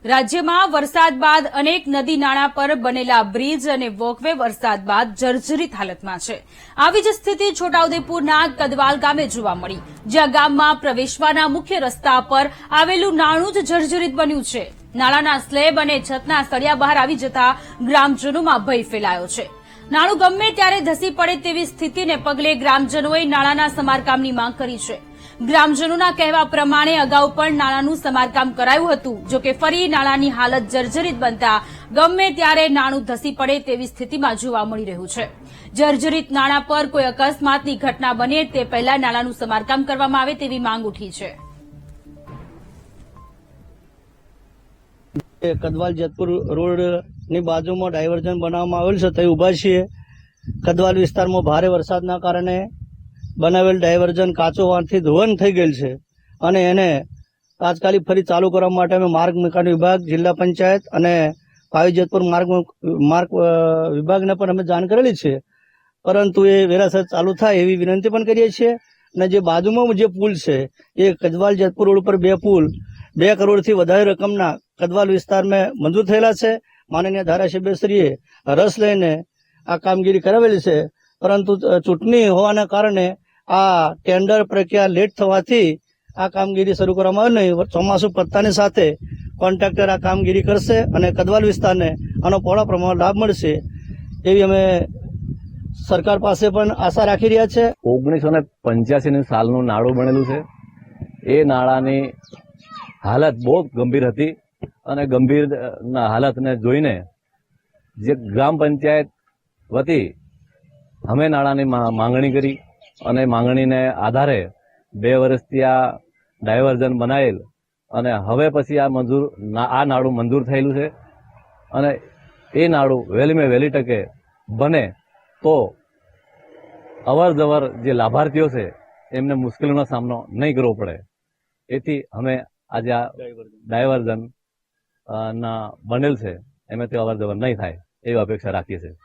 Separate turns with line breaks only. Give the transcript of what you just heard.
રાજ્યમાં વરસાદ બાદ અનેક નદી નાળા પર બનેલા બ્રિજ અને વોકવે વરસાદ બાદ જર્જરિત હાલતમાં છે। આવી જ સ્થિતિ છોટાઉદેપુરના કદવાલ ગામે જોવા મળી, જ્યાં ગામમાં પ્રવેશવાના મુખ્ય રસ્તા પર આવેલું નાળું જ જર્જરિત બન્યું છે। નાળાના સ્લેબ અને છતના સળિયા બહાર આવી જતા ગ્રામજનોમાં ભય ફેલાયો છે। નાળું ગમે ત્યારે ધસી પડે તેવી સ્થિતિને પગલે ગ્રામજનોએ નાળાના સમારકામની માંગ કરી છે। ગ્રામજનોના કહેવા પ્રમાણે અગાઉ પણ નાળાનું સમારકામ કરાયું હતું, જો કે ફરી નાળાની હાલત જર્જરિત બનતા ગમે ત્યારે નાળું ધસી પડે તેવી સ્થિતિમાં જોવા મળી રહ્યું છે। જર્જરિત નાળા પર કોઈ અકસ્માતની ઘટના બને તે પહેલા નાળાનું સમારકામ કરવામાં આવે તેવી માંગ ઉઠી છે।
કદવાલ જેતપુર રોડ ની બાજુમાં ડાયવર્ઝન બનાવવામાં આવેલ છે તે ઉભા છીએ। કદવાલ વિસ્તારમાં ભારે વરસાદના કારણે બનાવેલ ડાયવર્ઝન કાચો હોવાથી ધોવાણ થઈ ગયેલ છે અને એને તાત્કાલિક ફરી ચાલુ કરવા માટે અમે માર્ગ મકાન વિભાગ, જિલ્લા પંચાયત અને ભાવી જેતપુર માર્ગ વિભાગને પણ અમે જાણ કરેલી છે, પરંતુ એ વેરાસર ચાલુ થાય એવી વિનંતી પણ કરીએ છીએ। અને જે બાજુમાં જે પુલ છે એ કદવાલ જેતપુર રોડ ઉપર બે પુલ 2 કરોડથી વધારે રકમના કદવાલ વિસ્તારમાં મંજૂર થયેલા છે। માનનીય ધારાસભ્યશ્રીએ રસ લઈને આ કામગીરી કરાવેલી છે, પરંતુ ચૂંટણી હોવાના કારણે આ ટેન્ડર પ્રક્રિયા લેટ થવાથી આ કામગીરી શરૂ કરવામાં આવી નહીં। ચોમાસું પત્તાની સાથે કોન્ટ્રાક્ટર આ કામગીરી કરશે અને કદવાલ વિસ્તારને આનો પહોળા પ્રમાણમાં લાભ મળશે એવી અમે સરકાર પાસે પણ આશા રાખી રહ્યા છે।
1985 સાલનું નાળું બનેલું છે। એ નાળાની હાલત બહુ ગંભીર હતી અને ગંભીર હાલતને જોઈને જે ગ્રામ પંચાયત વતી અમે નાળાની માંગણી કરી અને માંગણીને આધારે 2 વર્ષથી આ ડાયવર્ઝન બનાવેલ અને હવે પછી આ નાળું મંજૂર થયેલું છે અને એ નાળું વહેલીમાં વહેલી તકે બને તો અવર જવર જે લાભાર્થીઓ છે એમને મુશ્કેલીનો સામનો નહીં કરવો પડે, એથી અમે આજે આ ડાયવર્ઝન ના બનેલ છે એમાંથી અવર જવર નહીં થાય એવી અપેક્ષા રાખીએ છીએ।